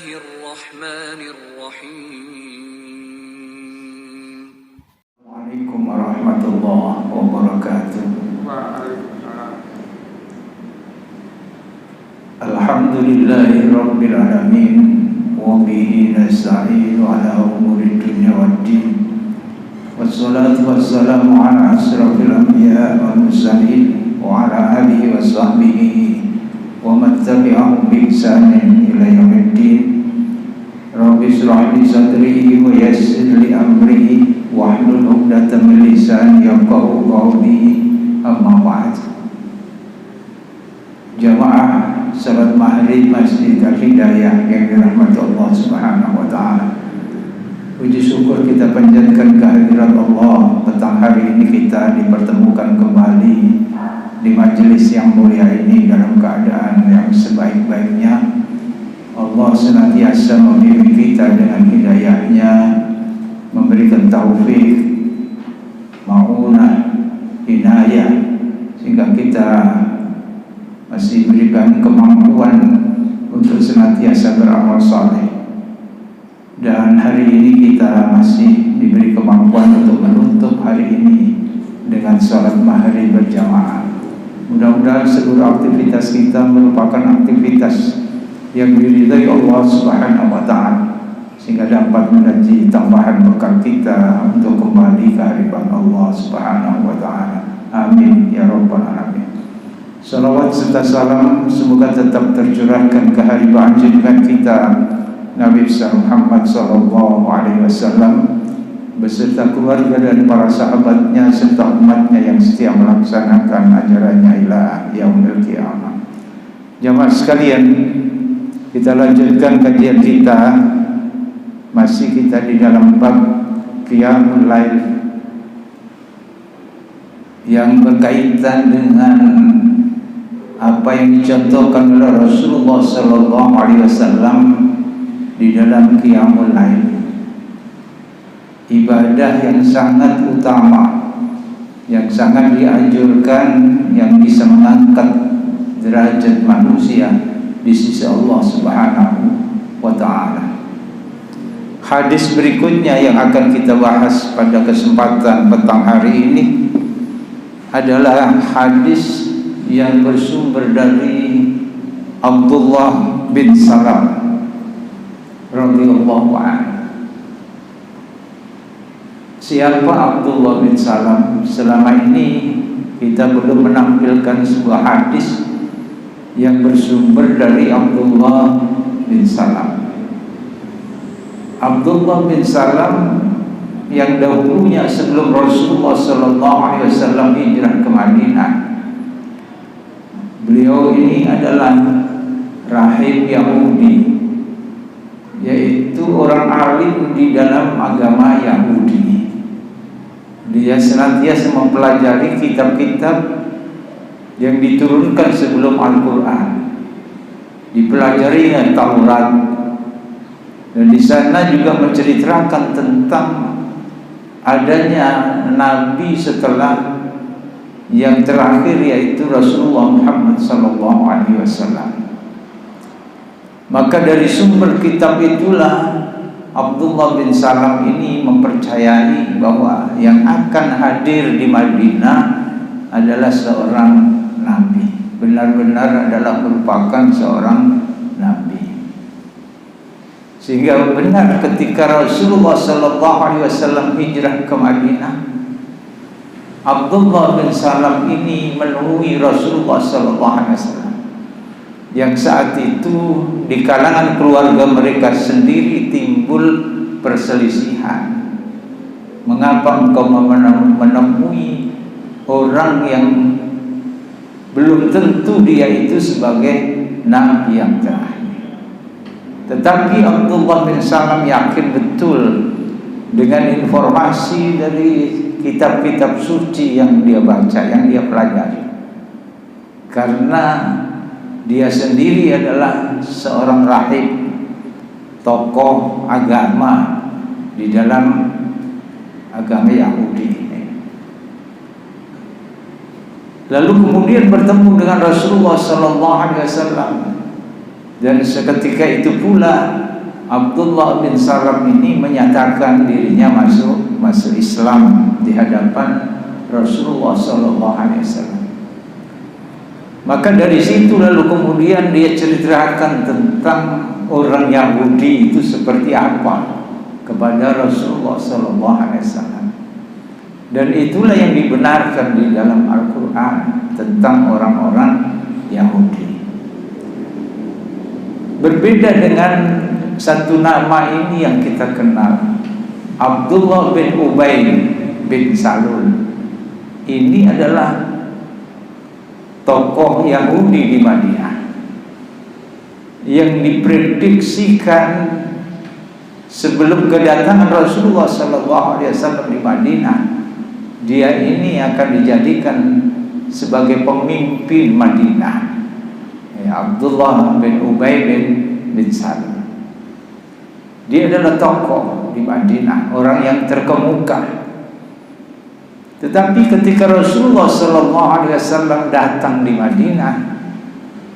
Bismillahirrahmanirrahim. Assalamualaikum warahmatullahi wabarakatuh. Waalaikumsalam. Alhamdulillahi rabbil alamin wa bihi nasta'inu ala umuri dunya waddin. Wassalatu wassalamu ala asrafil anbiya wal mursalin wa ala alihi wa sahbihi wa man tabi'ahum bi ihsanin ila yaumiddin. Rabbi shrah li sadri wa yassir li amri wahlul 'uqdatam min lisani yafqahu qawli. Amma ba'd. Jamaah salat maghrib Masjid Al-Hidayah yang dirahmati Allah Subhanahu wa taala. Puji syukur kita panjatkan kehadirat Allah. Petang hari ini kita dipertemukan kembali di majelis yang mulia ini dalam keadaan yang sebaik-baiknya. Allah senantiasa membimbing kita dengan hidayahnya, memberikan taufik, ma'unah, inayah, sehingga kita masih berikan kemampuan untuk senantiasa beramal saleh. Dan hari ini kita masih diberi kemampuan untuk menutup hari ini dengan sholat maghrib berjamaah. Mudah-mudahan seluruh aktivitas kita merupakan aktivitas yang diridhai Allah Subhanahu wa taala, sehingga dapat menjadi tambahan bekal kita untuk kembali ke hadirat Allah Subhanahu wa taala. Amin ya rabbal alamin. Salawat serta salam semoga tetap tercurahkan ke hadirat junjungan kita Nabi Muhammad sallallahu alaihi wasallam beserta keluarga dan para sahabatnya serta umatnya yang setia melaksanakan ajarannya ila yaumil qiyamah. Jamaah sekalian, kita lanjutkan kajian kita. Masih kita di dalam bab Qiyamul Lail yang berkaitan dengan apa yang dicontohkan oleh Rasulullah sallallahu alaihi wasallam di dalam Qiyamul Lail. Ibadah yang sangat utama, yang sangat dianjurkan, yang bisa mengangkat derajat manusia di sisi Allah Subhanahu wa taala. Hadis berikutnya yang akan kita bahas pada kesempatan petang hari ini adalah hadis yang bersumber dari Abdullah bin Salam radhiyallahu anhu. Siapa Abdullah bin Salam? Selama ini kita belum menampilkan sebuah hadis yang bersumber dari Abdullah bin Salam. Abdullah bin Salam yang dahulunya sebelum Rasulullah sallallahu alaihi wasallam hijrah ke Madinah. Beliau ini adalah rahib Yahudi, yaitu orang alim di dalam agama Yahudi. Dia senantiasa mempelajari kitab-kitab yang diturunkan sebelum Al-Quran. Dipelajarinya Taurat, dan di sana juga menceritakan tentang adanya nabi setelah yang terakhir, yaitu Rasulullah Muhammad sallallahu alaihi wasallam. Maka dari sumber kitab itulah Abdullah bin Salam ini mempercayai bahwa yang akan hadir di Madinah adalah seorang nabi, benar-benar adalah merupakan seorang nabi. Sehingga benar ketika Rasulullah sallallahu alaihi wasallam hijrah ke Madinah, Abdullah bin Salam ini menemui Rasulullah sallallahu alaihi wasallam yang saat itu di kalangan keluarga mereka sendiri timbul perselisihan. Mengapa engkau menemui orang yang belum tentu dia itu sebagai nabi yang terakhir? Tetapi Abdullah bin Salam yakin betul dengan informasi dari kitab-kitab suci yang dia baca, yang dia pelajari. Karena dia sendiri adalah seorang rahib, tokoh agama di dalam agama Yahudi. Lalu kemudian bertemu dengan Rasulullah sallallahu alaihi wasallam, dan seketika itu pula Abdullah bin Salam ini menyatakan dirinya masuk Islam di hadapan Rasulullah SAW. Maka dari situ lalu kemudian dia ceritakan tentang orang Yahudi itu seperti apa kepada Rasulullah SAW. Dan itulah yang dibenarkan di dalam Al-Quran tentang orang-orang Yahudi. Berbeda dengan satu nama ini yang kita kenal, Abdullah bin Ubay bin Salul. Ini adalah tokoh Yahudi di Madinah yang diprediksikan sebelum kedatangan Rasulullah SAW di Madinah, dia ini akan dijadikan sebagai pemimpin Madinah. Abdullah bin Ubay bin Salul. Dia adalah tokoh di Madinah, orang yang terkemuka. Tetapi ketika Rasulullah SAW datang di Madinah,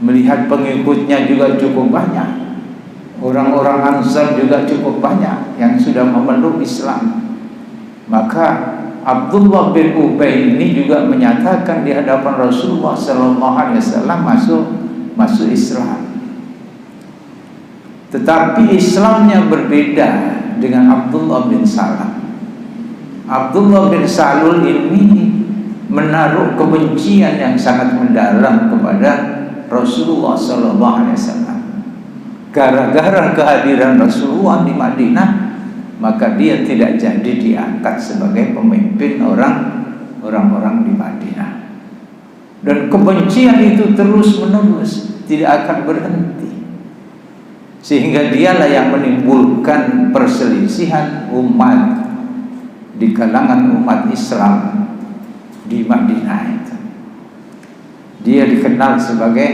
melihat pengikutnya juga cukup banyak, orang-orang Ansar juga cukup banyak yang sudah memeluk Islam, maka Abdullah bin Ubay ini juga menyatakan di hadapan Rasulullah SAW masuk Islam. Tetapi Islamnya berbeda dengan Abdullah bin Salam. Abdullah bin Salul ini menaruh kebencian yang sangat mendalam kepada Rasulullah SAW. Gara-gara kehadiran Rasulullah di Madinah, maka dia tidak jadi diangkat sebagai pemimpin orang-orang di Madinah. Dan kebencian itu terus-menerus, tidak akan berhenti. Sehingga dialah yang menimbulkan perselisihan umat di kalangan umat Islam di Madinah itu. Dia dikenal sebagai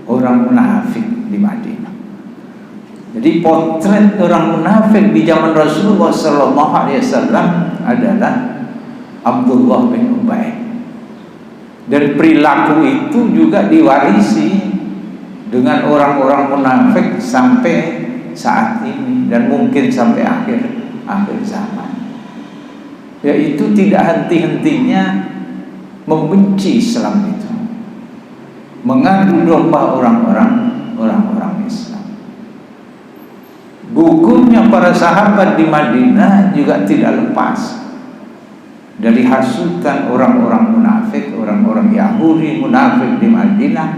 orang munafik di Madinah. Jadi potret orang munafik di zaman Rasulullah SAW adalah Abdullah bin Ubay. Dan perilaku itu juga diwarisi dengan orang-orang munafik sampai saat ini dan mungkin sampai akhir zaman. Yaitu tidak henti-hentinya membenci Islam itu, mengadu domba orang-orang Islam. Gugurnya para sahabat di Madinah juga tidak lepas dari hasutan orang-orang munafik, orang-orang Yahudi munafik di Madinah,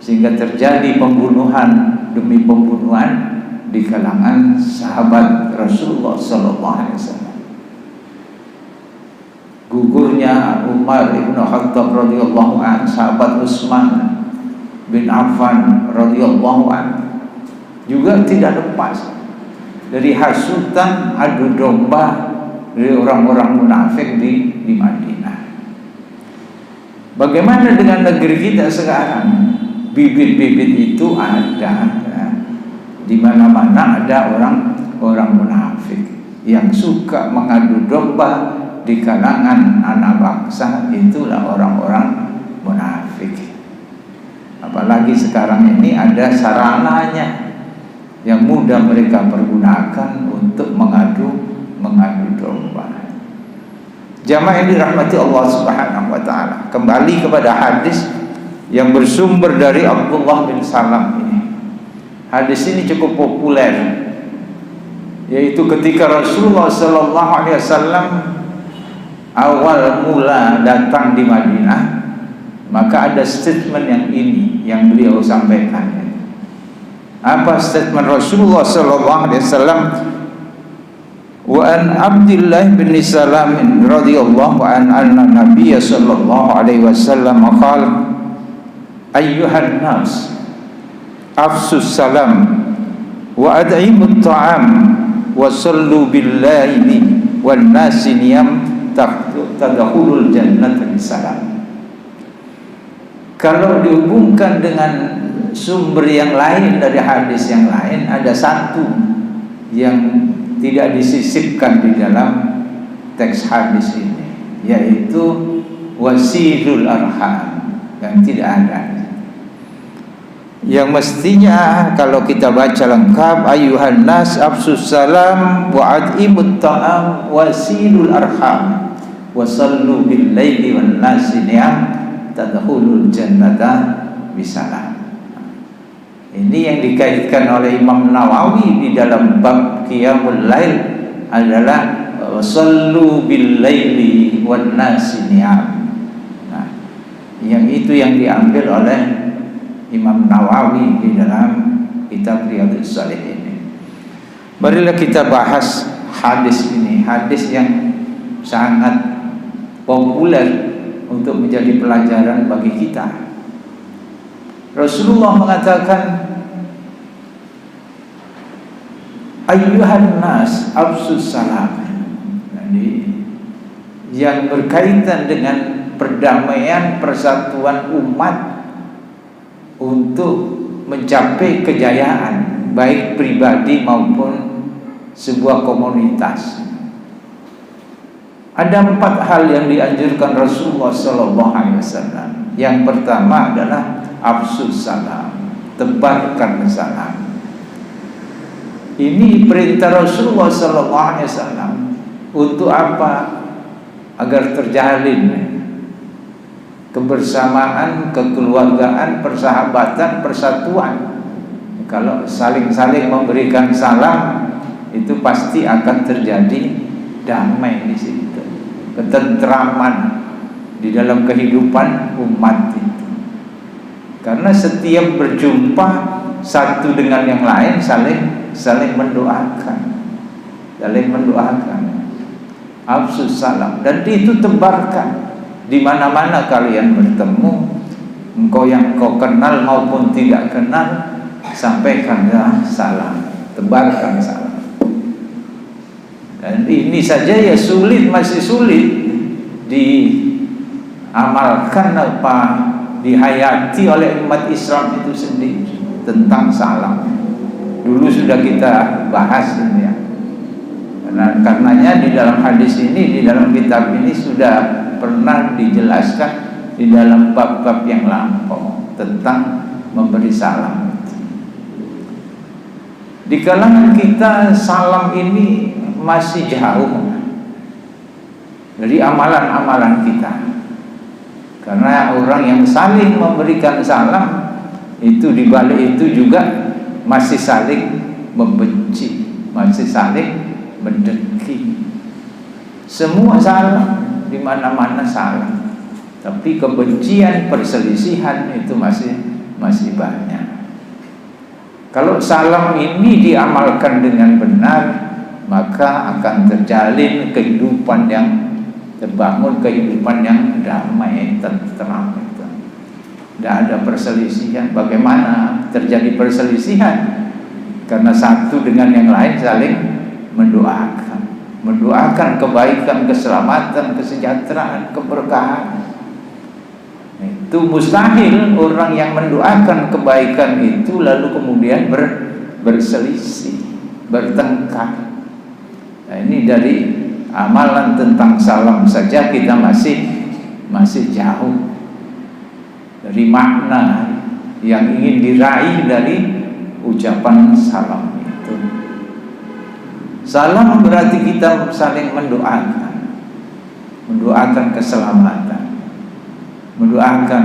sehingga terjadi pembunuhan demi pembunuhan di kalangan sahabat Rasulullah SAW. Gugurnya Umar ibn Khattab radhiyallahu anhu, sahabat Utsman bin Affan radhiyallahu anhu juga tidak lepas dari hasutan adu domba dari orang-orang munafik di Madinah. Bagaimana dengan negeri kita sekarang? Bibit-bibit itu ada, ya. Di mana-mana ada orang munafik yang suka mengadu domba di kalangan anak bangsa. Itulah orang-orang munafik. Apalagi sekarang ini ada sarananya yang mudah mereka pergunakan untuk mengadu domba. Jamaah yang dirahmati Allah Subhanahu wa taala, kembali kepada hadis yang bersumber dari Abdullah bin Salam ini. Hadis ini cukup populer, yaitu ketika Rasulullah SAW awal mula datang di Madinah, maka ada statement yang ini yang beliau sampaikan. Apa statement Rasulullah SAW? Wa an Abdullah bin Salam radhiyallahu anna Nabiy sallallahu alaihi wasallam qala ayyuhan nas afsus salam wa ad'imut ta'am wa sallu bil laili wan nasi niyam tadkhulul jannata bisalam. Kalau dihubungkan dengan sumber yang lain dari hadis yang lain, ada satu yang tidak disisipkan di dalam teks hadis ini, yaitu wasilul arham, yang tidak ada, yang mestinya kalau kita baca lengkap, ayuhan nas afsus salam wa ad'imut ta'am wasilul arham wasallu bil laili wan nasi niyam tadkhulul jannata bisalam. Ini yang dikaitkan oleh Imam Nawawi di dalam bab qiyamul lail adalah wasallu bil laili wan nasi niyam. Nah, yang itu yang diambil oleh Imam Nawawi di dalam kitab Riyadhus Shalihin. Marilah kita bahas hadis ini, hadis yang sangat populer untuk menjadi pelajaran bagi kita. Rasulullah mengatakan, ayyuhan nas afsus salam. Jadi yang berkaitan dengan perdamaian, persatuan umat untuk mencapai kejayaan baik pribadi maupun sebuah komunitas. Ada 4 hal yang dianjurkan Rasulullah SAW. Yang pertama adalah afsus salam, tebarkan salam. Ini perintah Rasulullah SAW. Untuk apa? Agar terjalin kebersamaan, kekeluargaan, persahabatan, persatuan. Kalau saling-saling memberikan salam, itu pasti akan terjadi damai di situ, ketentraman di dalam kehidupan umat itu. Karena setiap berjumpa satu dengan yang lain saling mendoakan, afsus salam, dan itu tebarkan. Di mana-mana kalian bertemu, engkau yang kau kenal maupun tidak kenal, sampaikanlah salam, tebarkan salam. Dan ini saja ya masih sulit diamalkan dihayati oleh umat Islam itu sendiri tentang salam. Dulu sudah kita bahas ini ya. Karenanya di dalam hadis ini, di dalam kitab ini sudah pernah dijelaskan di dalam bab-bab yang lampau tentang memberi salam. Di kalangan kita salam ini masih jauh dari amalan-amalan kita. Karena orang yang saling memberikan salam itu di balik itu juga masih saling membenci, masih saling mendengki. Semua salam, di mana-mana salam, tapi kebencian, perselisihan itu masih banyak. Kalau salam ini diamalkan dengan benar, maka akan terjalin kehidupan yang terbangun, kehidupan yang damai, tenteram itu. Tidak ada perselisihan. Bagaimana terjadi perselisihan? Karena satu dengan yang lain saling mendoakan kebaikan, keselamatan, kesejahteraan, keberkahan. Itu mustahil orang yang mendoakan kebaikan itu lalu kemudian berselisih, bertengkar. Nah, ini dari amalan tentang salam saja kita masih jauh dari makna yang ingin diraih dari ucapan salam itu. Salam berarti kita saling mendoakan keselamatan, mendoakan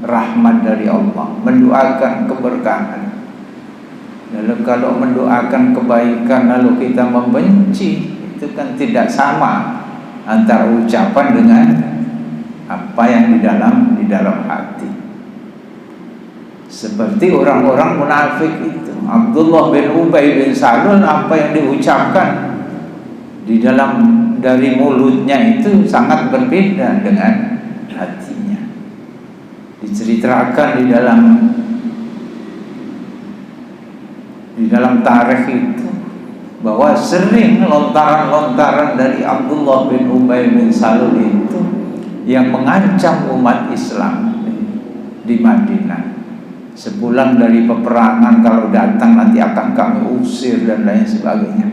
rahmat dari Allah, mendoakan keberkahan. Lalu kalau mendoakan kebaikan lalu kita membenci, itu kan tidak sama antara ucapan dengan apa yang di dalam hati. Seperti orang-orang munafik itu, Abdullah bin Ubay bin Salul, apa yang diucapkan dari mulutnya itu sangat berbeda dengan hatinya. Diceritakan di dalam tarikh itu bahwa sering lontaran-lontaran dari Abdullah bin Ubay bin Salul itu yang mengancam umat Islam di Madinah. Sepulang dari peperangan, kalau datang nanti akan kami usir dan lain sebagainya.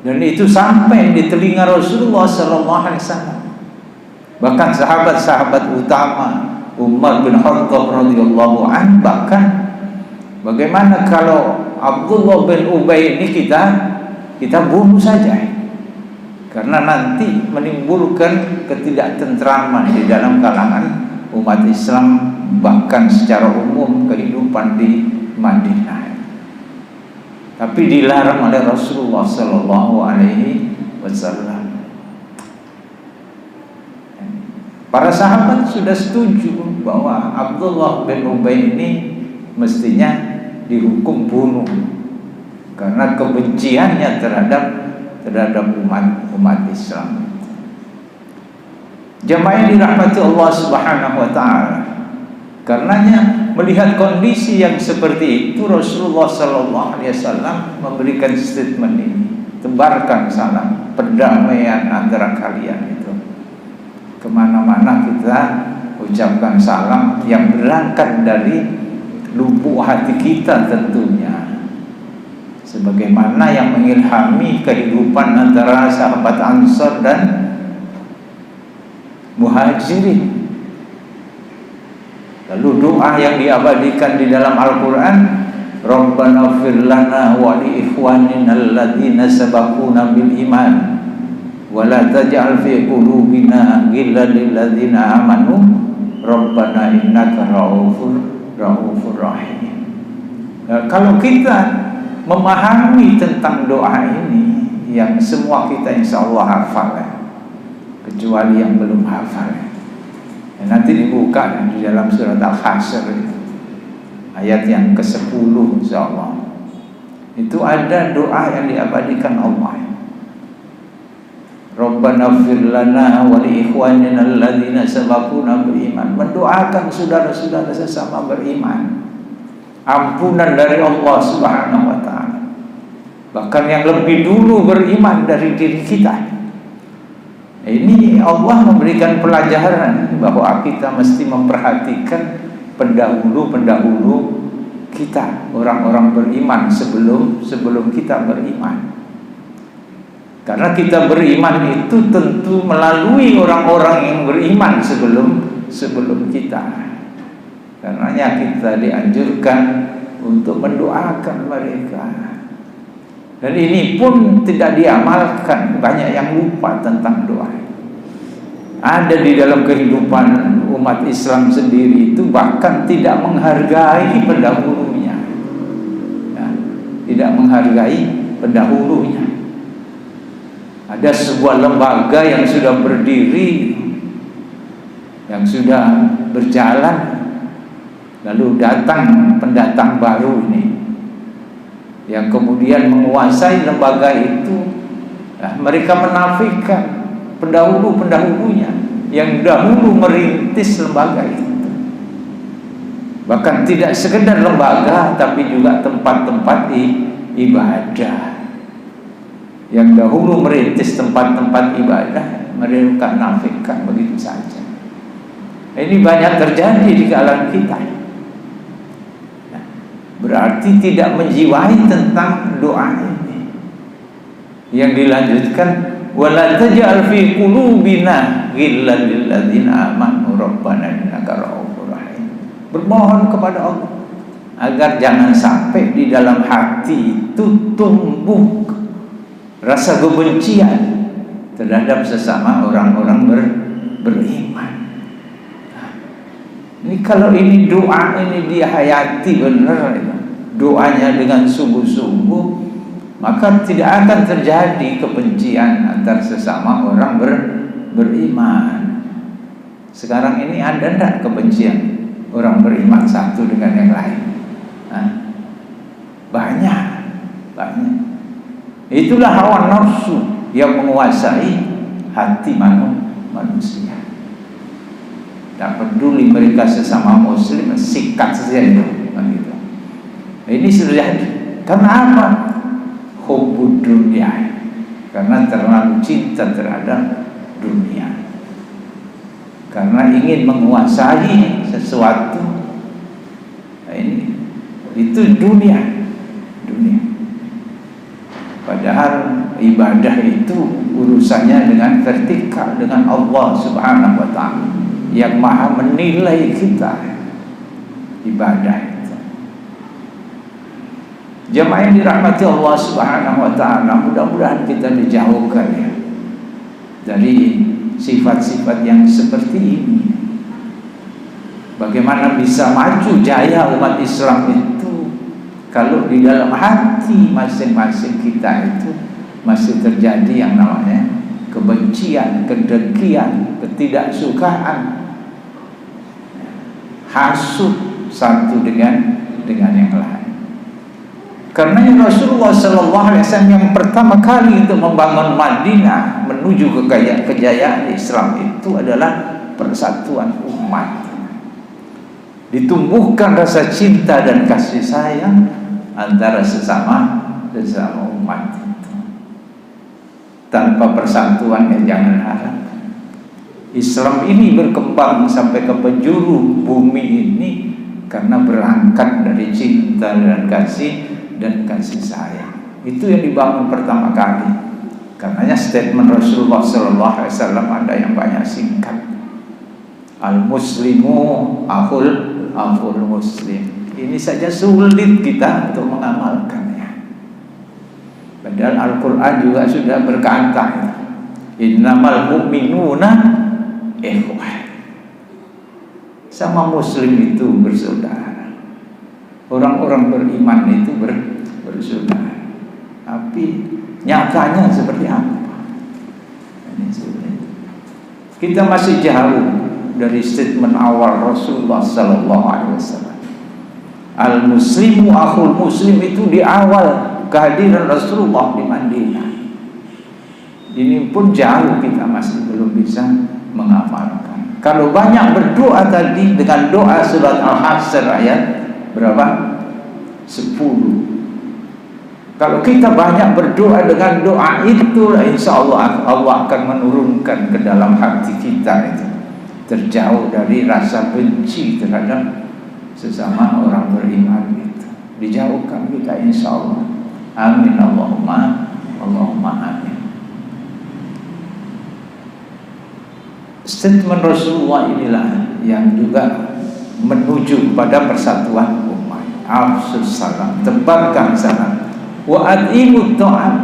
Dan itu sampai di telinga Rasulullah SAW. Bahkan sahabat-sahabat utama Umar bin Khattab radhiyallahu anhu. Bahkan bagaimana kalau Abdullah bin Ubay ini kita bunuh saja, karena nanti menimbulkan ketidaktentraman di dalam kalangan umat Islam, bahkan secara umum kehidupan di Madinah. Tapi dilarang oleh Rasulullah Sallallahu Alaihi Wasallam. Para sahabat sudah setuju bahwa Abdullah bin Ubay ini mestinya dihukum bunuh karena kebenciannya terhadap umat Islam. Jamaah yang dirahmati Allah Subhanahu wa taala, karenanya melihat kondisi yang seperti itu, Rasulullah sallallahu alaihi wasallam memberikan statement ini, tebarkan salam perdamaian antara kalian itu. Kemana-mana kita ucapkan salam yang berangkat dari lubuk hati kita tentunya, sebagaimana yang mengilhami kehidupan antara sahabat Ansar dan Muhajirin. Lalu doa yang diabadikan di dalam Al-Quran, Rabbana ighfir lana wa li ikhwanina alladhina sabaquna bil iman wa la taj'al fi qulubina ghillan lil ladzina amanu Rabbana innaka raufur rahim. Nah, kalau kita memahami tentang doa ini, yang semua kita insya Allah hafal ya, kecuali yang belum hafal ya. Nanti dibuka di dalam surat Al-Hasyr ayat yang ke-10 insya Allah. Itu ada doa yang diabadikan Allah. Rabbana ighfir lana wa li ikhwanina alladhina sabaquna bil iman. Mendoakan saudara-saudara sesama beriman ampunan dari Allah Subhanahu wa taala. Bahkan yang lebih dulu beriman dari diri kita. Ini Allah memberikan pelajaran bahwa kita mesti memperhatikan pendahulu kita, orang-orang beriman sebelum kita beriman. Karena kita beriman itu tentu melalui orang-orang yang beriman sebelum kita. Karenanya kita dianjurkan untuk mendoakan mereka. Dan ini pun tidak diamalkan, banyak yang lupa tentang doa. Ada di dalam kehidupan umat Islam sendiri itu bahkan tidak menghargai pendahulunya, ya, tidak menghargai pendahulunya. Ada sebuah lembaga yang sudah berdiri, yang sudah berjalan, lalu datang pendatang baru ini, yang kemudian menguasai lembaga itu. Nah, mereka menafikan pendahulunya yang dahulu merintis lembaga itu. Bahkan tidak sekedar lembaga, tapi juga tempat-tempat ibadah. Yang dahulu merintis tempat-tempat ibadah, mereka nafikan begitu saja. Ini banyak terjadi di kalangan kita. Berarti tidak menjiwai tentang doa ini. Yang dilanjutkan, wala taj'al fi qulubina ghillan lil ladzina amanu rabbana innaka raufur rahim. Bermohon kepada Allah agar jangan sampai di dalam hati itu tumbuh rasa kebencian terhadap sesama orang-orang beriman. Ini kalau ini doa ini dihayati benar, doanya dengan sungguh-sungguh, maka tidak akan terjadi kebencian antar sesama orang beriman. Sekarang ini ada tidak kebencian orang beriman satu dengan yang lain? Banyak. Itulah hawa nafsu yang menguasai hati manusia. Tak peduli mereka sesama muslim, sikat saja itu. Ini sudah jadi. Karena apa? Hubbud dunia. Karena terlalu cinta terhadap dunia. Karena ingin menguasai sesuatu. Nah, itu dunia. Padahal ibadah itu urusannya dengan vertikal, dengan Allah Subhanahu wa ta'ala. yang maha menilai kita ibadah itu. Jemaah yang dirahmati Allah Subhanahu wa taala, mudah-mudahan kita dijauhkan ya dari sifat-sifat yang seperti ini. Bagaimana bisa maju jaya umat Islam itu kalau di dalam hati masing-masing kita itu masih terjadi yang namanya kebencian, kedengkian, ketidaksukaan, hasud satu dengan yang lain. Karena Rasulullah SAW yang pertama kali untuk membangun Madinah menuju kejayaan Islam itu adalah persatuan umat. Ditumbuhkan rasa cinta dan kasih sayang antara sesama umat itu. Tanpa persatuan jangan harap Islam ini berkembang sampai ke penjuru bumi ini karena berangkat dari cinta dan kasih sayang. Itu yang dibangun pertama kali. Karenanya statement Rasulullah SAW ada yang banyak singkat. Al-Muslimu akhul muslim. Ini saja sulit kita untuk mengamalkannya. Padahal Al-Quran juga sudah berkata, innamal mu'minuna ikhwah. Sama muslim itu bersaudara. Orang-orang beriman itu bersaudara. Tapi nyatanya seperti apa? Kita masih jauh dari statement awal Rasulullah SAW. Al-Muslimu akhul muslim itu di awal kehadiran Rasulullah di Madinah. Ini pun jauh kita masih belum bisa mengamalkan. Kalau banyak berdoa tadi dengan doa surat Al-Hasyr ayat berapa? 10. Kalau kita banyak berdoa dengan doa itu, insya Allah akan menurunkan ke dalam hati kita itu, terjauh dari rasa benci terhadap sesama orang beriman itu. Dijauhkan kita insya Allah. Amin Allahumma amin. Statement Rasulullah inilah yang juga menuju pada persatuan umat. Afsus salam, tebarkan salam. Wa adimut ta'am,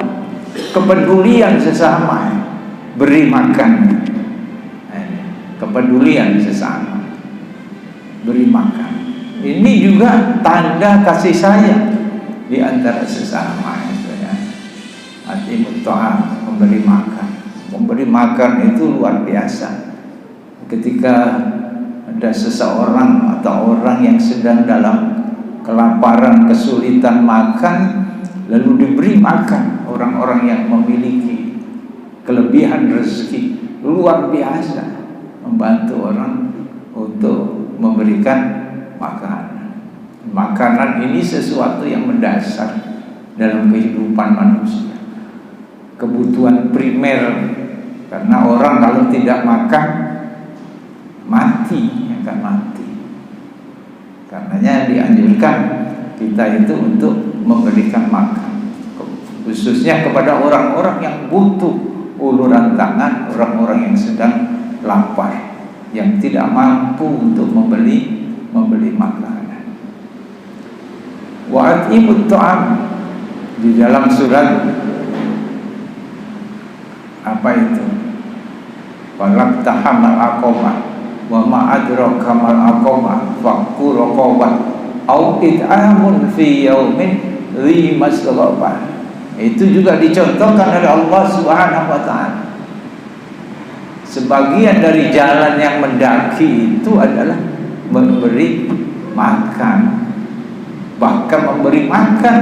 kepedulian sesama, beri makan. Kepedulian sesama, beri makan. Ini juga tanda kasih sayang di antara sesama. Adimut ta'am, memberi makan. Memberi makan itu luar biasa. Ketika ada seseorang atau orang yang sedang dalam kelaparan, kesulitan makan, lalu diberi makan, orang-orang yang memiliki kelebihan rezeki, luar biasa membantu orang untuk memberikan makanan. Makanan ini sesuatu yang mendasar dalam kehidupan manusia, kebutuhan primer. Karena orang kalau tidak makan mati, akan mati. Karenanya dianjurkan kita itu untuk memberikan makan, khususnya kepada orang-orang yang butuh uluran tangan, orang-orang yang sedang lapar, yang tidak mampu untuk membeli makanan. Wa atimut ta'am di dalam surat apa itu? Walak tahamal aqomah wa ma'adraka mal aqomah faqur raqabah au it'amun fi yaumin dhi masghaba. Itu juga dicontohkan oleh Allah Subhanahu wa taala. Sebagian dari jalan yang mendaki itu adalah memberi makan. Bahkan memberi makan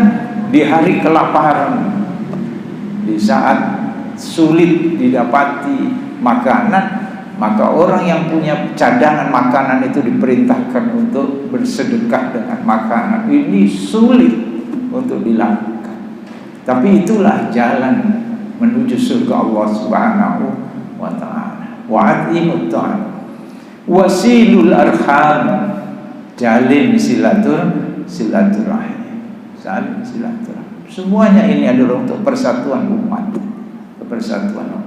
di hari kelaparan, di saat sulit didapati makanan, maka orang yang punya cadangan makanan itu diperintahkan untuk bersedekah dengan makanan. Ini sulit untuk dilakukan, tapi itulah jalan menuju surga Allah Subhanahu wa ta'ala. Wa'atimut ta'am wasilul arham, jalin silaturahim. Saling silaturahim. Semuanya ini adalah untuk persatuan umat, persatuan.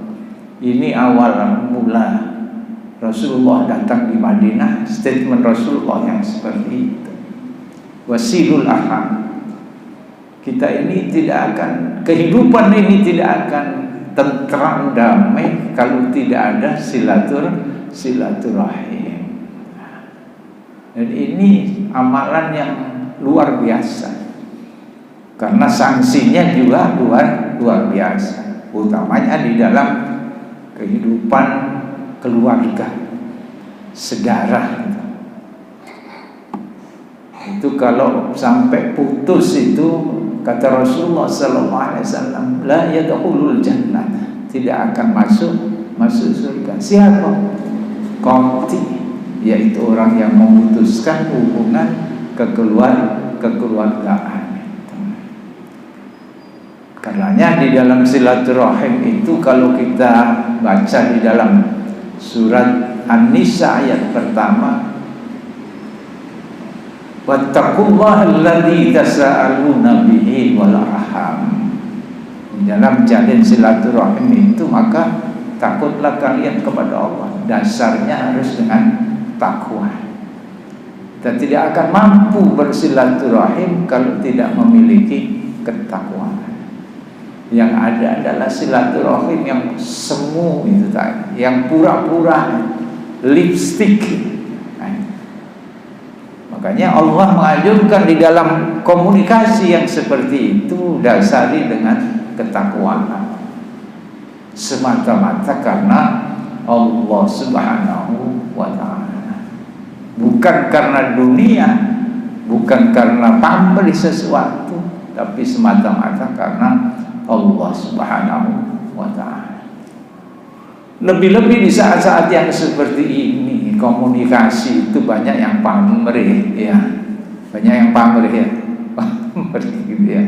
Ini awal mula Rasulullah datang di Madinah, statement Rasulullah yang seperti itu. Wasilul arham. Kita ini tidak akan, kehidupan ini tidak akan tentram damai kalau tidak ada silaturahim. Dan ini amalan yang luar biasa. Karena sanksinya juga luar biasa, utamanya di dalam kehidupan keluarga, sedarah. Itu kalau sampai putus itu, kata Rasulullah SAW, la yadkhulul jannah, tidak akan masuk surga. Siapa? Qati, yaitu orang yang memutuskan hubungan kekeluargaan. Karenanya di dalam silaturahim itu, kalau kita baca di dalam surat An-Nisa ayat pertama, wattaqullaha alladzi tasaaluna bihi wal arham. Di dalam jalin silaturahim itu, maka takutlah kalian kepada Allah. Dasarnya harus dengan takwa. Kita tidak akan mampu bersilaturahim kalau tidak memiliki ketakwaan. Yang ada adalah silaturahim yang semu itu tadi, yang pura-pura, lipstick. Makanya Allah menganjurkan di dalam komunikasi yang seperti itu, dasari dengan ketakwaan, semata-mata karena Allah Subhanahu wa ta'ala, bukan karena dunia, bukan karena pamrih sesuatu, tapi semata-mata karena Allah Subhanahu wa ta'ala. Lebih-lebih di saat-saat yang seperti ini, komunikasi itu banyak yang pamrih, ya. Banyak yang pamrih, ya. Pamrih gitu, ya.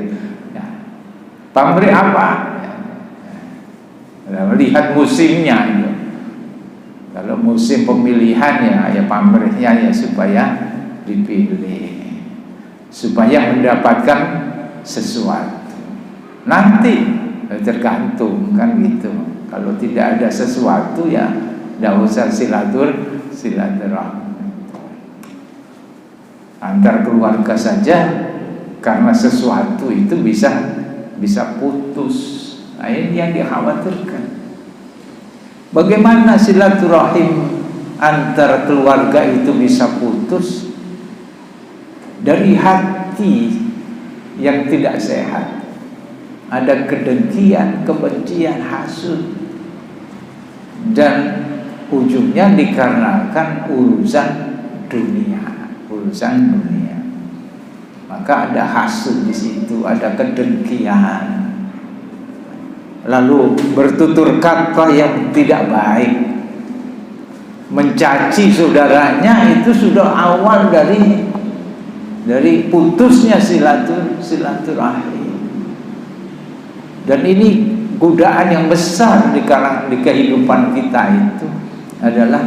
Pamrih apa? Ya. Melihat musimnya itu. Kalau musim pemilihan, ya pamrihnya ya supaya dipilih, supaya mendapatkan sesuatu. Nanti tergantung, kan gitu. Kalau tidak ada sesuatu, ya tidak usah silaturahim. Antar keluarga saja, karena sesuatu itu bisa putus. Nah, ini yang dikhawatirkan. Bagaimana silaturahim antar keluarga itu bisa putus? Dari hati yang tidak sehat. Ada kedengkian, kebencian, hasud, dan ujungnya dikarenakan urusan dunia. Maka ada hasud di situ, ada kedengkian, lalu bertutur kata yang tidak baik, mencaci saudaranya. Itu sudah awal dari putusnya silaturahim. Dan ini godaan yang besar di kehidupan kita, itu adalah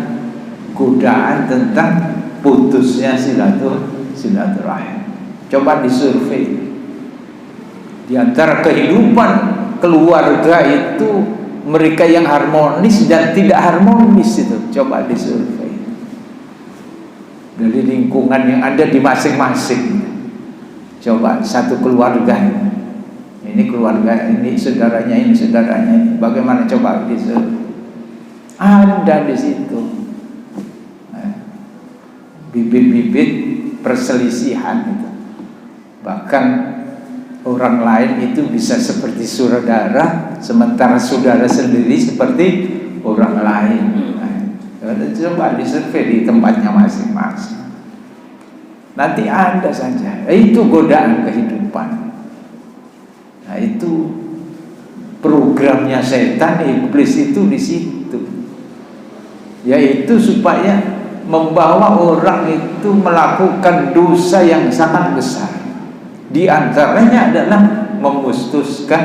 godaan tentang putusnya silaturahim. Coba disurvei, di antara kehidupan keluarga itu, mereka yang harmonis dan tidak harmonis itu, coba disurvei dari lingkungan yang ada di masing-masing. Coba satu keluarga, ini keluarga ini, saudaranya ini, bagaimana, coba disurvei. Ada di situ bibit-bibit perselisihan itu. Bahkan orang lain itu bisa seperti saudara, sementara saudara sendiri seperti orang lain. Coba disurvei di tempatnya masing-masing. Nanti ada saja. Itu godaan kehidupan. Nah, itu programnya setan, iblis itu di situ. Yaitu supaya membawa orang itu melakukan dosa yang sangat besar. Di antaranya adalah memutuskan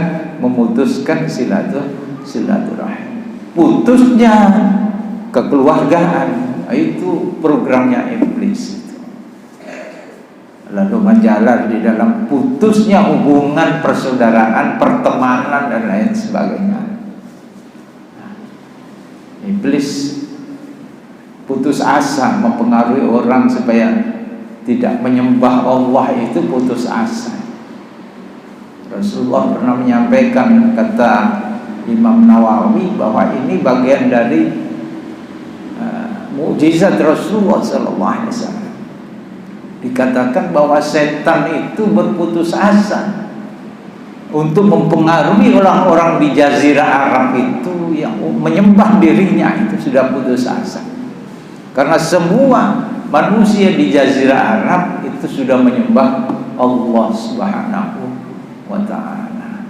silaturahim. Putusnya kekeluargaan, itu programnya iblis. Lalu menjalar di dalam putusnya hubungan persaudaraan, pertemanan, dan lain sebagainya. Iblis putus asa mempengaruhi orang supaya tidak menyembah Allah, itu putus asa. Rasulullah pernah menyampaikan, kata Imam Nawawi, bahwa ini bagian dari mukjizat Rasulullah SAW. Dikatakan bahwa setan itu berputus asa untuk mempengaruhi orang-orang di Jazirah Arab itu yang menyembah dirinya, itu sudah putus asa. Karena semua manusia di Jazirah Arab itu sudah menyembah Allah Subhanahu wa ta'ala.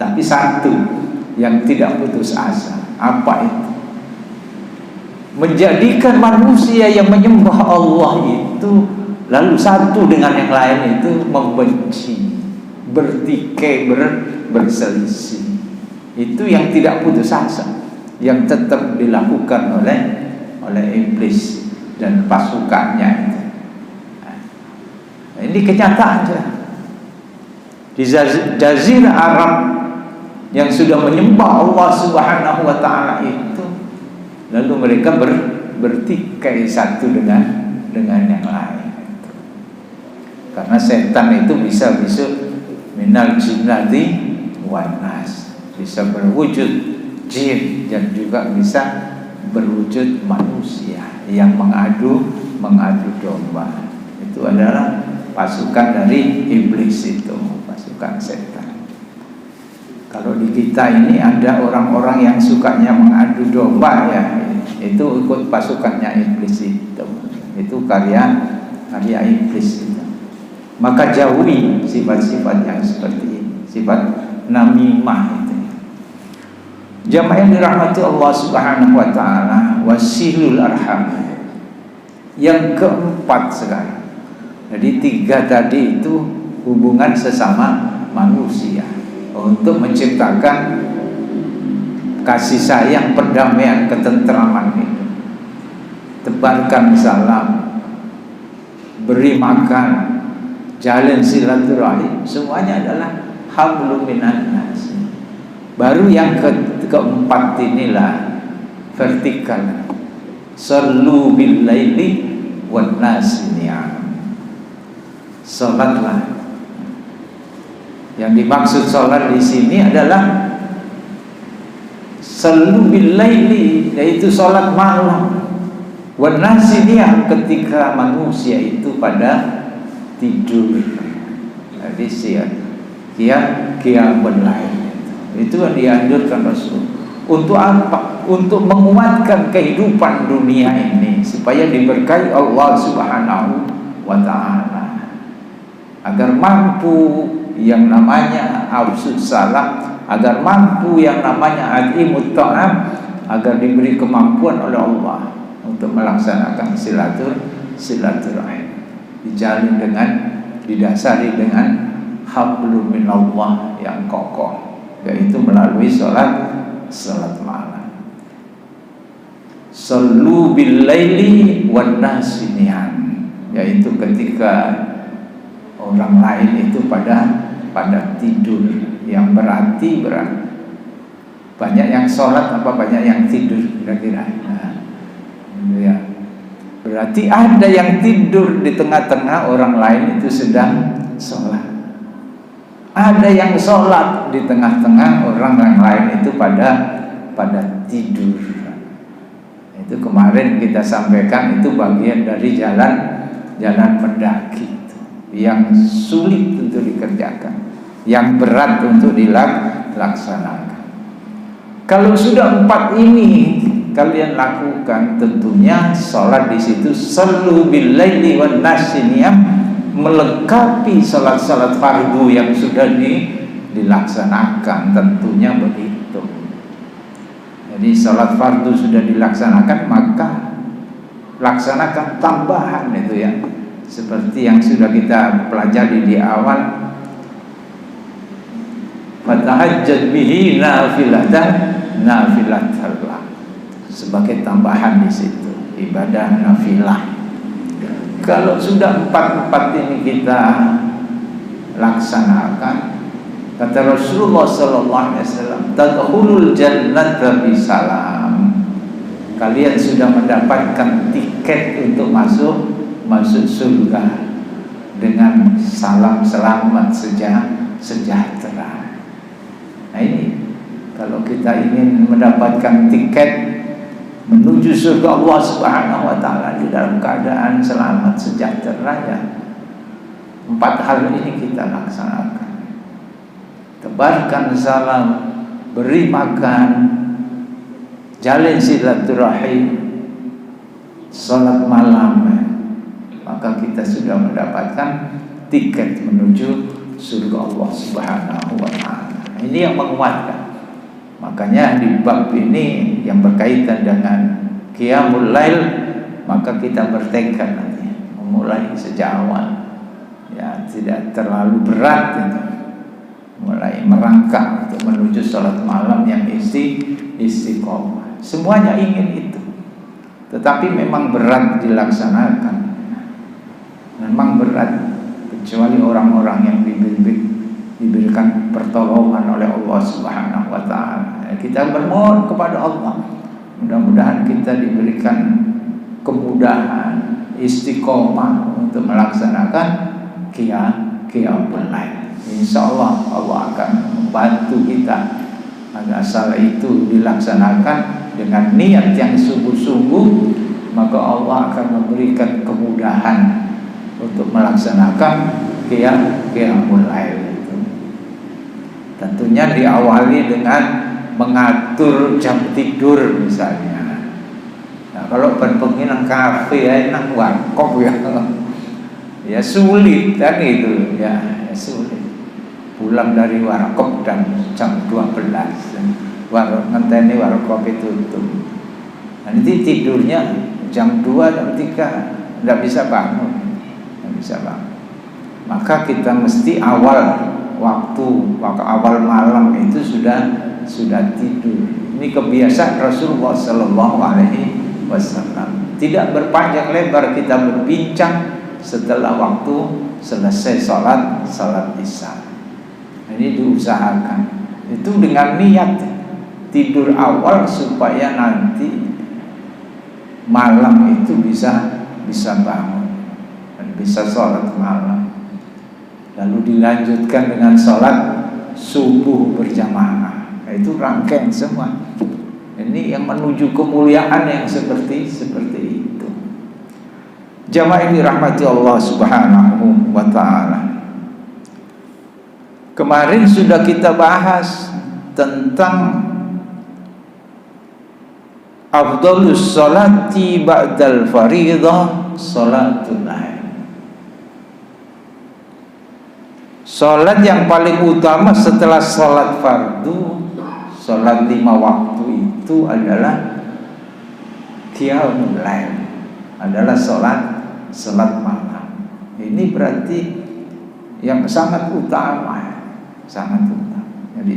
Tapi satu yang tidak putus asa, apa itu? Menjadikan manusia yang menyembah Allah itu lalu satu dengan yang lain itu membenci, bertikai, berselisih. Itu yang tidak putus asa, yang tetap dilakukan oleh iblis dan pasukannya itu. Nah, ini kenyataannya. Di Jazirah Arab yang sudah menyembah Allah Subhanahu wa ta'ala itu, lalu mereka bertikai satu dengan yang lain. Karena setan itu bisa minal jinnati wan nas, bisa berwujud jin dan juga bisa berwujud manusia yang mengadu domba. Itu adalah pasukan dari iblis, itu pasukan setan. Kalau di kita ini ada orang-orang yang sukanya mengadu domba, ya itu ikut pasukannya iblis itu karya iblis itu. Maka jauhi sifat-sifat yang seperti ini, sifat namimah itu. Jamaah yang dirahmati Allah Subhanahu wa ta'ala, wasilul arham. Yang keempat sekarang. Jadi 3 tadi itu hubungan sesama manusia untuk menciptakan kasih sayang, perdamaian, ketentraman itu. Tebarkan salam, beri makan, jalin silaturahim, semuanya adalah hablum minan nas. Baru yang keempat inilah vertikal. Sallu bil laili wan nas niyam. Salatlah. Yang dimaksud salat di sini adalah sallu bil laili, yaitu salat malam. Wan nas niyam, ketika manusia itu pada tidur. Jadi qiyamul lail. Itu yang dianjurkan Rasul. Untuk apa? Untuk menguatkan kehidupan dunia ini supaya diberkahi Allah Subhanahu wa ta'ala, agar mampu yang namanya aufsus salat, agar mampu yang namanya adimut ta'am, agar diberi kemampuan oleh Allah untuk melaksanakan silaturahim, dijalin didasari dengan hablum minallah yang kokoh, yaitu melalui salat malam. Sallu bil laili wan nasi niyam, yaitu ketika orang lain itu pada tidur, yang berarti banyak yang sholat apa banyak yang tidur kira-kira. Nah, ya. Berarti ada yang tidur di tengah-tengah orang lain itu sedang sholat. Ada yang sholat di tengah-tengah orang yang lain itu pada tidur. Itu kemarin kita sampaikan, itu bagian dari jalan mendaki itu, yang sulit untuk dikerjakan, yang berat untuk dilaksanakan. Kalau sudah 4 ini kalian lakukan, tentunya sholat di situ sallu bil laili wan nasi niyam, melengkapi salat-salat fardu yang sudah dilaksanakan, tentunya begitu. Jadi salat fardu sudah dilaksanakan, maka laksanakan tambahan itu ya, seperti yang sudah kita pelajari di awal, fatahajjad bihi nafilatan sebagai tambahan di situ, ibadah nafilah. Kalau sudah 4 ini kita laksanakan, kata Rasulullah sallallahu alaihi wasallam, tadkhulul jannata bisalam. kalian sudah mendapatkan tiket untuk masuk surga dengan salam selamat sejahtera. Nah ini, kalau kita ingin mendapatkan tiket menuju surga Allah Subhanahu wa taala di dalam keadaan selamat sejahtera, ya 4 hal ini kita laksanakan. Tebarkan salam, beri makan, jalin silaturahim, salat malam, maka kita sudah mendapatkan tiket menuju surga Allah Subhanahu wa taala. Ini yang menguatkan. Makanya di bab ini yang berkaitan dengan qiyamul lail, maka kita bertekad nanti memulai sejak awal, ya tidak terlalu berat itu. Mulai merangkak untuk menuju salat malam yang istiqomah. Semuanya ingin itu, tetapi memang berat dilaksanakan. Memang berat, kecuali orang-orang yang diberikan pertolongan oleh Allah Subhanahu wa taala. Kita bermohon kepada Allah, mudah-mudahan kita diberikan kemudahan, istiqomah untuk melaksanakan qiyamul lail. Insyaallah Allah akan membantu kita agar salat itu dilaksanakan dengan niat yang sungguh-sungguh, maka Allah akan memberikan kemudahan untuk melaksanakan qiyamul lail itu. Tentunya diawali dengan mengatur jam tidur misalnya. Nah, kalau berpenginan kafe enak warkop ya sulit kan itu ya sulit. Pulang dari warkop dan jam 12 ngenteni warkop itu tutup. Nanti tidurnya jam 2 jam 3 tidak bisa bangun. Maka kita mesti awal malam itu sudah tidur. Ini kebiasaan Rasulullah Sallallahu Alaihi Wasallam. Tidak berpanjang lebar kita berbincang setelah waktu selesai salat isya. Ini diusahakan. Itu dengan niat tidur awal supaya nanti malam itu bisa bangun dan bisa sholat malam. Lalu dilanjutkan dengan sholat subuh berjamaah. Itu rangkaian semua. Ini yang menuju kemuliaan yang seperti itu. Jamaah ini rahmati Allah Subhanahu wa ta'ala. Kemarin sudah kita bahas tentang afdhalus sholati ba'dal fariidhah sholatul lail. Sholat yang paling utama setelah sholat fardu, sholat 5 waktu itu adalah qiyamul lail, adalah sholat malam. Ini berarti yang sangat utama. Jadi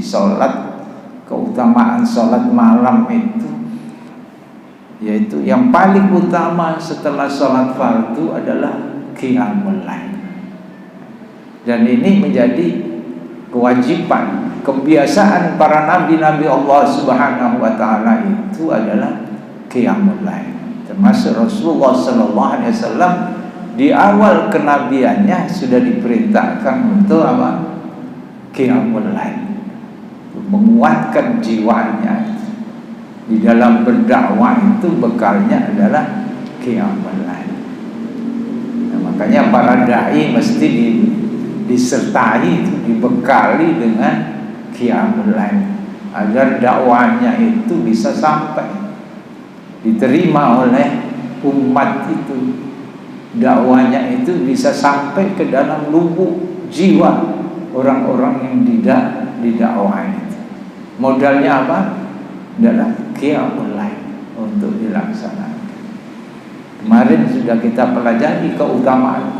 keutamaan sholat malam itu, yaitu yang paling utama setelah sholat fardu adalah qiyamul lail. Dan ini menjadi kewajiban, kebiasaan para nabi-nabi Allah Subhanahu wa taala itu adalah qiyamul lail. Termasuk Rasulullah sallallahu alaihi wasallam di awal kenabiannya sudah diperintahkan untuk apa? Qiyamul lail. Menguatkan jiwanya di dalam berdakwah itu bekalnya adalah qiyamul lail. Nah, makanya para dai mesti disertai, dibekali dengan qiyamul lail agar dakwahnya itu bisa sampai diterima oleh umat itu, dakwahnya itu bisa sampai ke dalam lubuk jiwa orang-orang yang didakwah itu. Modalnya apa? Adalah qiyamul lail untuk dilaksanakan. Kemarin sudah kita pelajari keutamaan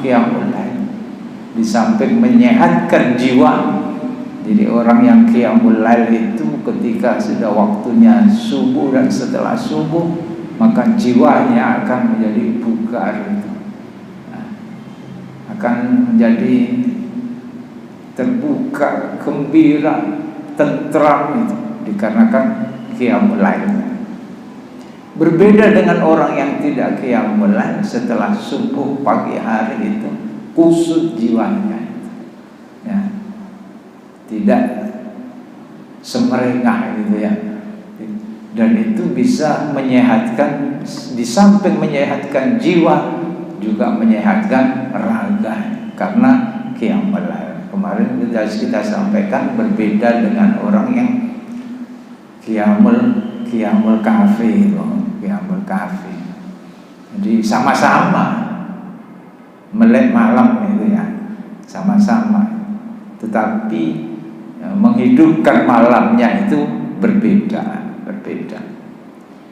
qiyamul lail. Di samping menyehatkan jiwa, jadi orang yang qiyamul lail itu ketika sudah waktunya subuh dan setelah subuh, maka jiwanya akan menjadi bugar, akan menjadi terbuka, gembira, tentram itu dikarenakan qiyamul lail. Berbeda dengan orang yang tidak qiyamul lail, setelah subuh pagi hari itu kusut jiwanya, ya, tidak semerengah gitu ya. Dan itu bisa menyehatkan, di samping menyehatkan jiwa juga menyehatkan raga karena qiyamul lail. Kemarin kita sampaikan berbeda dengan orang yang qiyamul kafe, qiyamul kafe. Jadi sama-sama melek malam itu ya, sama-sama. Tetapi menghidupkan malamnya itu berbeda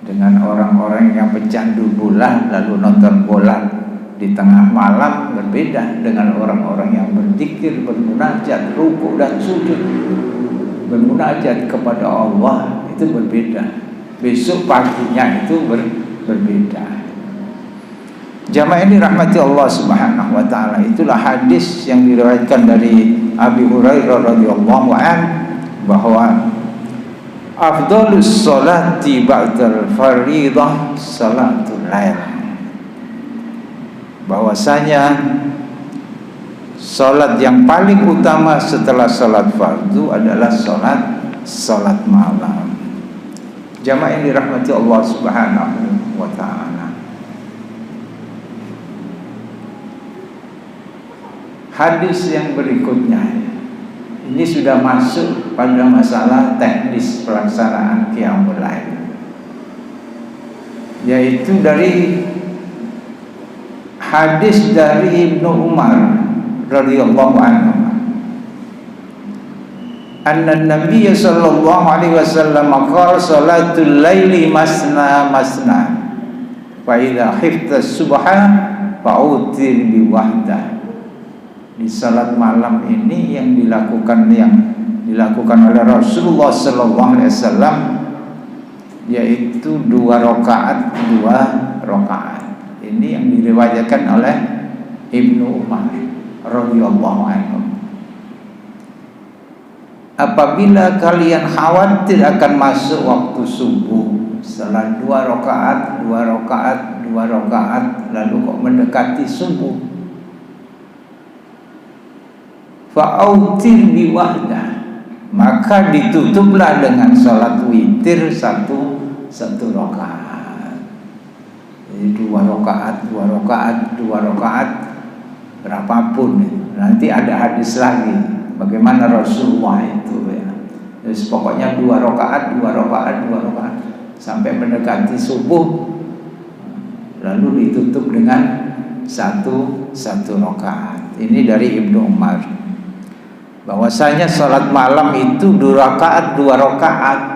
dengan orang-orang yang pecandu bola lalu nonton bola di tengah malam. Berbeda dengan orang-orang yang berzikir, bermunajat, rukuk dan sujud, bermunajat kepada Allah, itu berbeda. Besok paginya itu berbeda. Jamaah ini rahmati Allah Subhanahu wa taala. Itulah hadis yang diriwayatkan dari Abi Hurairah radhiyallahu anhu bahwa afdhalus sholati ba'dal fardhah salatul lail. Bahwasanya salat yang paling utama setelah salat fardu adalah salat malam. Jamaah yang dirahmati Allah Subhanahu wa taala. Hadis yang berikutnya ini sudah masuk pada masalah teknis pelaksanaan qiyamul lail, yaitu dari hadis dari Ibnu Umar radhiyallahu anhu, anna Nabiy sallallahu alaihi wasallam qala salatul laili masna fa idza khifta subha fa'utir bi wahdah. Di salat malam ini yang dilakukan oleh Rasulullah sallallahu alaihi wasallam yaitu 2 rakaat. Ini yang diriwayatkan oleh Ibnu Umar radhiyallahu anhu. Apabila kalian khawatir akan masuk waktu subuh, setelah 2 rakaat lalu kok mendekati subuh, fa'autir biwahdah, maka ditutuplah dengan salat witir satu rakaat. Jadi 2 rakaat berapapun. Nanti ada hadis lagi bagaimana Rasulullah itu ya. Jadi pokoknya 2 rakaat sampai mendekati subuh, lalu ditutup dengan satu rakaat. Ini dari Ibnu Umar. Bahwasanya salat malam itu 2 rakaat,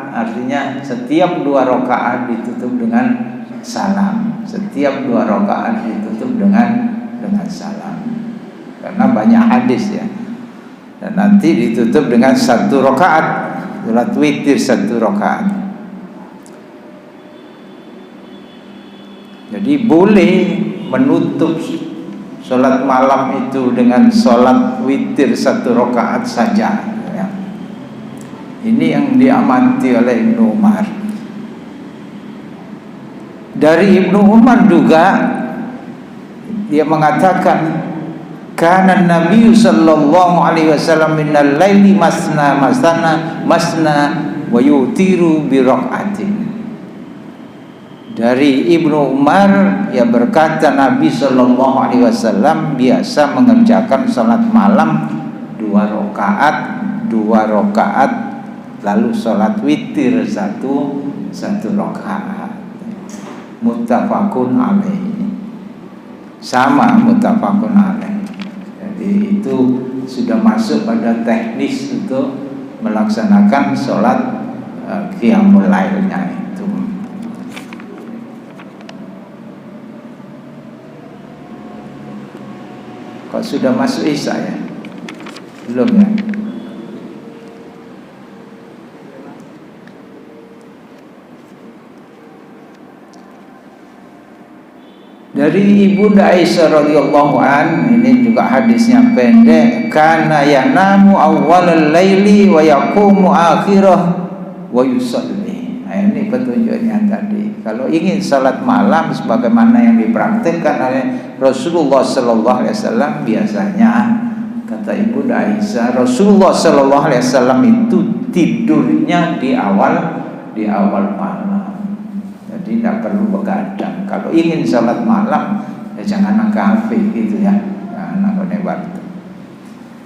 artinya setiap 2 rakaat ditutup dengan salam. Setiap 2 rakaat ditutup dengan salam. Karena banyak hadis ya. Dan nanti ditutup dengan 1 rakaat, salat witir 1 rakaat. Jadi boleh menutup salat malam itu dengan salat witir 1 rakaat saja ya. Ini yang diamati oleh Ibnu Umar. Dari Ibnu Umar juga dia mengatakan, kana Nabi sallallahu alaihi wasallam minal laili masna wa yutiru bi raka'atin. Dari Ibnu Umar yang berkata Nabi sallallahu alaihi wasallam biasa mengerjakan salat malam 2 rakaat, lalu salat witir 1 rakaat. Muttafaqun alaihi. Sama muttafaqun alaihi. Jadi itu sudah masuk pada teknis untuk melaksanakan salat qiyamul lailnya itu. Kok sudah masuk Isya ya? Belum ya? Dari Ibunda Aisyah radhiyallahu an, ini juga hadisnya pendek, kana yanamu awwalal laili wa yaqumu akhirah wa yusalli. Nah, ini petunjuknya tadi. Kalau ingin salat malam sebagaimana yang dipraktikkan oleh Rasulullah Sallallahu Alaihi Wasallam, biasanya kata Ibu Aisyah, Rasulullah Sallallahu Alaihi Wasallam itu tidurnya di awal malam. Jadi tidak perlu begadang. Kalau ingin salat malam, ya jangan nang kafe gitu ya. Nang waktu.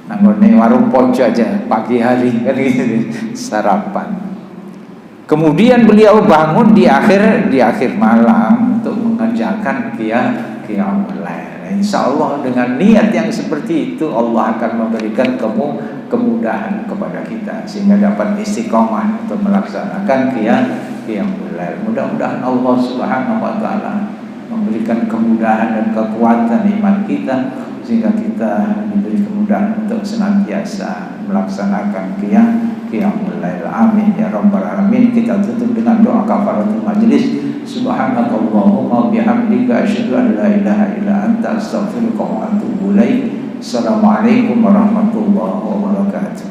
Nang warung pojok aja pagi hari kan gitu, sarapan. Kemudian beliau bangun di akhir malam untuk mengerjakan qiyamul lail. Insya Allah dengan niat yang seperti itu Allah akan memberikan kemudahan kepada kita sehingga dapat istiqomah untuk melaksanakan qiyamul lail. Mudah-mudahan Allah Subhanahu wa taala memberikan kemudahan dan kekuatan iman kita sehingga kita diberi kemudahan untuk senantiasa melaksanakan qiyamul lail. Amin ya rabbal alamin. Kita tutup dengan doa kafaratul majlis. Subhanakallahumma bihamdika asyhadu an la ilaha illa anta astaghfiruka wa atubu ilaik. Assalamualaikum warahmatullahi wabarakatuh.